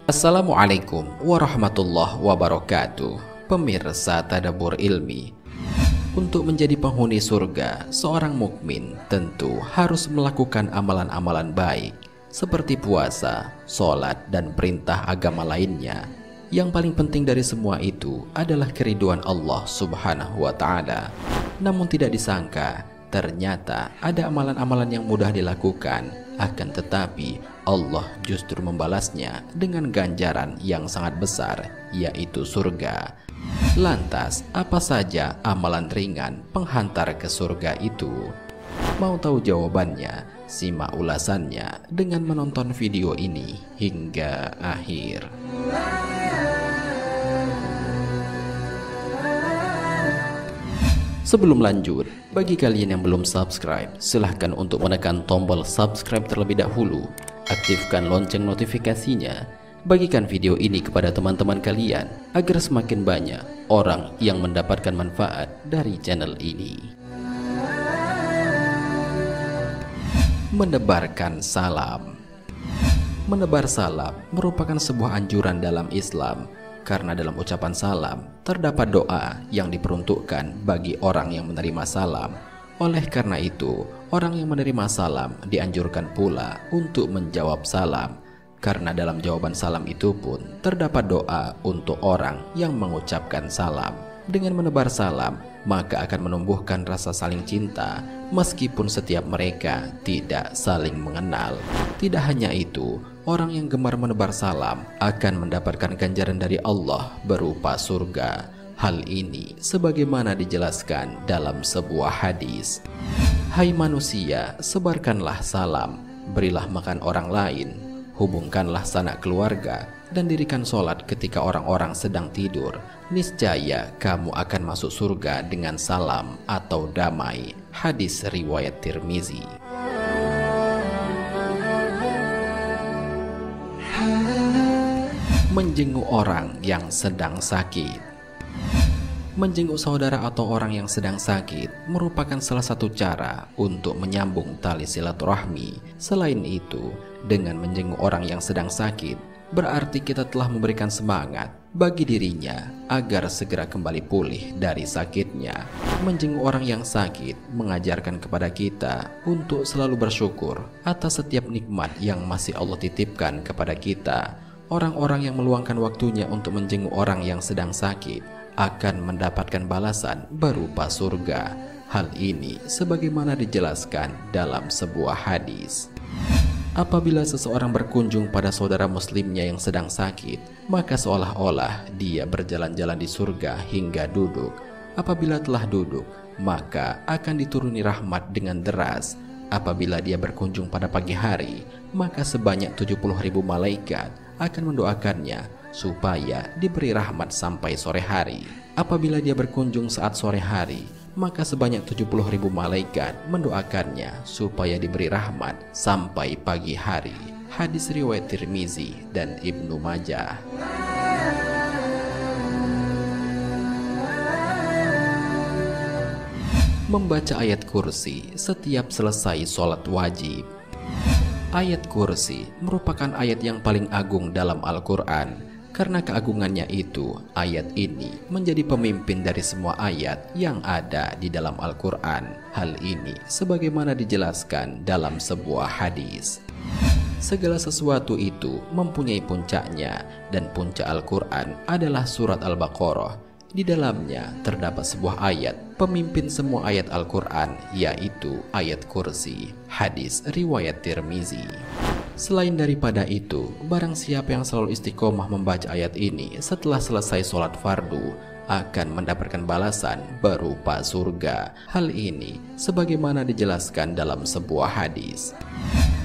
Assalamualaikum warahmatullahi wabarakatuh. Pemirsa Tadabbur Ilmi, untuk menjadi penghuni surga, seorang mukmin tentu harus melakukan amalan-amalan baik seperti puasa, sholat, dan perintah agama lainnya. Yang paling penting dari semua itu adalah keriduan Allah Subhanahu wa Ta'ala. Namun tidak disangka, ternyata ada amalan-amalan yang mudah dilakukan, akan tetapi Allah justru membalasnya dengan ganjaran yang sangat besar, yaitu surga. Lantas, apa saja amalan ringan penghantar ke surga itu? Mau tahu jawabannya? Simak ulasannya dengan menonton video ini hingga akhir. Sebelum lanjut, bagi kalian yang belum subscribe, silahkan untuk menekan tombol subscribe terlebih dahulu. Aktifkan lonceng notifikasinya. Bagikan video ini kepada teman-teman kalian agar semakin banyak orang yang mendapatkan manfaat dari channel ini. Menebarkan salam. Menebar salam merupakan sebuah anjuran dalam Islam, karena dalam ucapan salam terdapat doa yang diperuntukkan bagi orang yang menerima salam. Oleh karena itu, orang yang menerima salam dianjurkan pula untuk menjawab salam, karena dalam jawaban salam itu pun terdapat doa untuk orang yang mengucapkan salam. Dengan menebar salam, maka akan menumbuhkan rasa saling cinta meskipun setiap mereka tidak saling mengenal. Tidak hanya itu, orang yang gemar menebar salam akan mendapatkan ganjaran dari Allah berupa surga. Hal ini sebagaimana dijelaskan dalam sebuah hadis. Hai manusia, sebarkanlah salam, berilah makan orang lain, hubungkanlah sanak keluarga, dan dirikan sholat ketika orang-orang sedang tidur. Niscaya kamu akan masuk surga dengan salam atau damai. Hadis riwayat Tirmizi. Menjenguk orang yang sedang sakit. Menjenguk saudara atau orang yang sedang sakit merupakan salah satu cara untuk menyambung tali silaturahmi. Selain itu, dengan menjenguk orang yang sedang sakit, berarti kita telah memberikan semangat bagi dirinya agar segera kembali pulih dari sakitnya. Menjenguk orang yang sakit mengajarkan kepada kita untuk selalu bersyukur atas setiap nikmat yang masih Allah titipkan kepada kita. Orang-orang yang meluangkan waktunya untuk menjenguk orang yang sedang sakit akan mendapatkan balasan berupa surga. Hal ini sebagaimana dijelaskan dalam sebuah hadis. Apabila seseorang berkunjung pada saudara muslimnya yang sedang sakit, maka seolah-olah dia berjalan-jalan di surga hingga duduk. Apabila telah duduk, maka akan dituruni rahmat dengan deras. Apabila dia berkunjung pada pagi hari, maka sebanyak 70.000 malaikat akan mendoakannya supaya diberi rahmat sampai sore hari. Apabila dia berkunjung saat sore hari, maka sebanyak 70.000 malaikat mendoakannya supaya diberi rahmat sampai pagi hari. Hadis riwayat Tirmizi dan Ibnu Majah. Membaca ayat kursi setiap selesai sholat wajib. Ayat kursi merupakan ayat yang paling agung dalam Al-Quran. Karena keagungannya itu, ayat ini menjadi pemimpin dari semua ayat yang ada di dalam Al-Quran. Hal ini sebagaimana dijelaskan dalam sebuah hadis. Segala sesuatu itu mempunyai puncaknya, dan puncak Al-Quran adalah surat Al-Baqarah. Di dalamnya terdapat sebuah ayat pemimpin semua ayat Al-Quran, yaitu ayat kursi. Hadis riwayat Tirmizi. Selain daripada itu, barang siapa yang selalu istiqomah membaca ayat ini setelah selesai sholat fardu akan mendapatkan balasan berupa surga. Hal ini sebagaimana dijelaskan dalam sebuah hadis.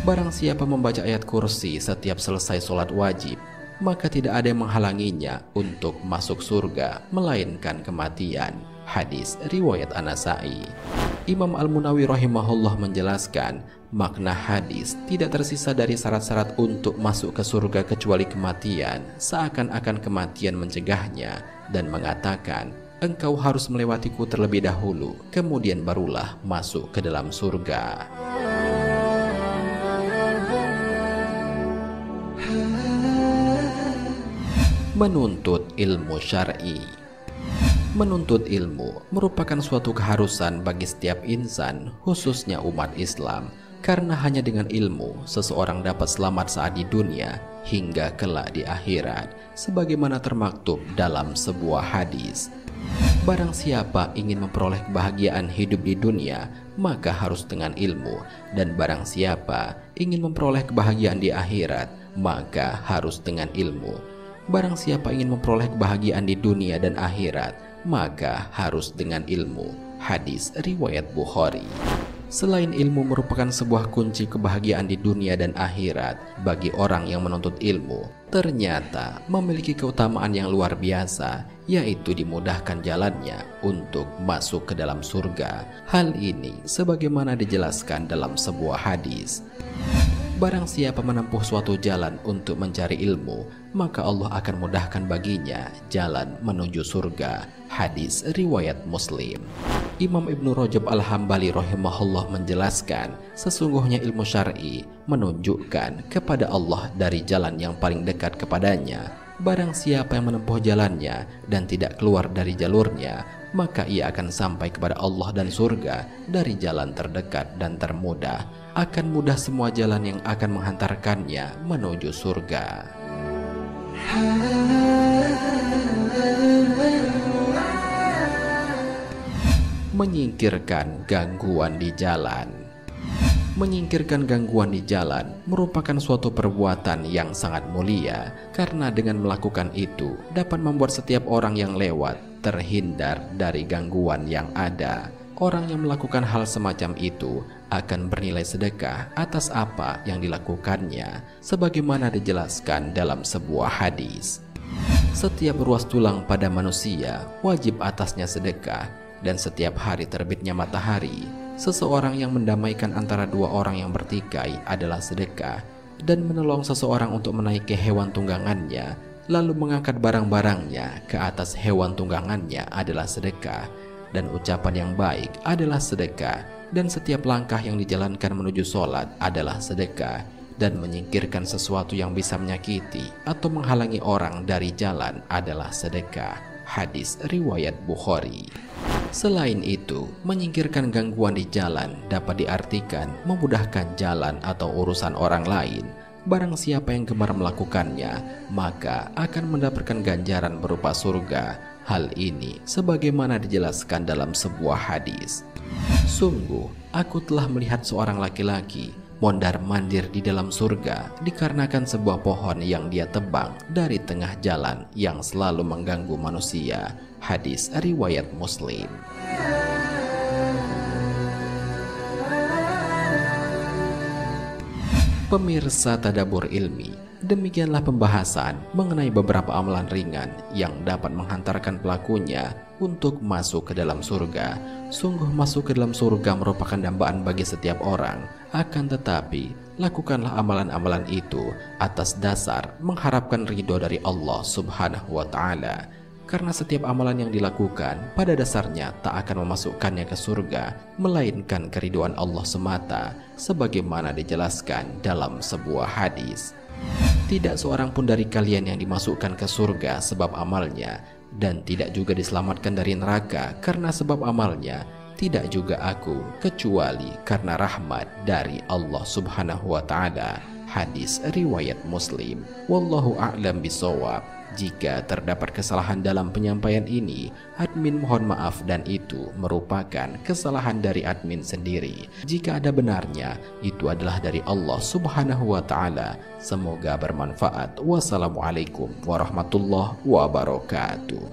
Barang siapa membaca ayat kursi setiap selesai sholat wajib, maka tidak ada yang menghalanginya untuk masuk surga melainkan kematian. Hadis riwayat An-Nasa'i. Imam Al-Munawi rahimahullah menjelaskan, makna hadis tidak tersisa dari syarat-syarat untuk masuk ke surga kecuali kematian, seakan-akan kematian mencegahnya, dan mengatakan, engkau harus melewatiku terlebih dahulu, kemudian barulah masuk ke dalam surga. Menuntut ilmu syar'i. Menuntut ilmu merupakan suatu keharusan bagi setiap insan, khususnya umat Islam, karena hanya dengan ilmu seseorang dapat selamat saat di dunia hingga kelak di akhirat, sebagaimana termaktub dalam sebuah hadis. Barang siapa ingin memperoleh kebahagiaan hidup di dunia, maka harus dengan ilmu, dan barang siapa ingin memperoleh kebahagiaan di akhirat, maka harus dengan ilmu. Barang siapa ingin memperoleh kebahagiaan di dunia dan akhirat, maka harus dengan ilmu. Hadis riwayat Bukhari. Selain ilmu merupakan sebuah kunci kebahagiaan di dunia dan akhirat bagi orang yang menuntut ilmu, ternyata memiliki keutamaan yang luar biasa, yaitu dimudahkan jalannya untuk masuk ke dalam surga. Hal ini sebagaimana dijelaskan dalam sebuah hadis. Barang siapa menempuh suatu jalan untuk mencari ilmu, maka Allah akan mudahkan baginya jalan menuju surga. Hadis riwayat Muslim. Imam Ibnu Rajab Al-Hambali rahimahullah menjelaskan, sesungguhnya ilmu syar'i menunjukkan kepada Allah dari jalan yang paling dekat kepadanya. Barang siapa yang menempuh jalannya dan tidak keluar dari jalurnya, maka ia akan sampai kepada Allah dan surga dari jalan terdekat dan termudah. Akan mudah semua jalan yang akan menghantarkannya menuju surga. Menyingkirkan gangguan di jalan. Menyingkirkan gangguan di jalan merupakan suatu perbuatan yang sangat mulia, karena dengan melakukan itu dapat membuat setiap orang yang lewat terhindar dari gangguan yang ada. Orang yang melakukan hal semacam itu akan bernilai sedekah atas apa yang dilakukannya, sebagaimana dijelaskan dalam sebuah hadis. Setiap ruas tulang pada manusia wajib atasnya sedekah, dan setiap hari terbitnya matahari, seseorang yang mendamaikan antara dua orang yang bertikai adalah sedekah, dan menolong seseorang untuk menaiki hewan tunggangannya, lalu mengangkat barang-barangnya ke atas hewan tunggangannya adalah sedekah, dan ucapan yang baik adalah sedekah, dan setiap langkah yang dijalankan menuju sholat adalah sedekah, dan menyingkirkan sesuatu yang bisa menyakiti atau menghalangi orang dari jalan adalah sedekah. Hadis riwayat Bukhari. Selain itu, menyingkirkan gangguan di jalan dapat diartikan memudahkan jalan atau urusan orang lain. Barang siapa yang gemar melakukannya, maka akan mendapatkan ganjaran berupa surga. Hal ini sebagaimana dijelaskan dalam sebuah hadis. Sungguh, aku telah melihat seorang laki-laki mondar-mandir di dalam surga dikarenakan sebuah pohon yang dia tebang dari tengah jalan yang selalu mengganggu manusia. Hadis riwayat Muslim. Pemirsa Tadabbur Ilmi, demikianlah pembahasan mengenai beberapa amalan ringan yang dapat menghantarkan pelakunya untuk masuk ke dalam surga. Sungguh masuk ke dalam surga merupakan dambaan bagi setiap orang. Akan tetapi, lakukanlah amalan-amalan itu atas dasar mengharapkan ridho dari Allah Subhanahu wa Ta'ala. Karena setiap amalan yang dilakukan pada dasarnya tak akan memasukkannya ke surga, melainkan keridhaan Allah semata, sebagaimana dijelaskan dalam sebuah hadis. Tidak seorang pun dari kalian yang dimasukkan ke surga sebab amalnya, dan tidak juga diselamatkan dari neraka karena sebab amalnya, tidak juga aku, kecuali karena rahmat dari Allah Subhanahu wa Ta'ala. Hadis riwayat Muslim. Wallahu a'lam bishawab. Jika terdapat kesalahan dalam penyampaian ini, admin mohon maaf, dan itu merupakan kesalahan dari admin sendiri. Jika ada benarnya, itu adalah dari Allah Subhanahu wa Ta'ala. Semoga bermanfaat. Wassalamualaikum warahmatullahi wabarakatuh.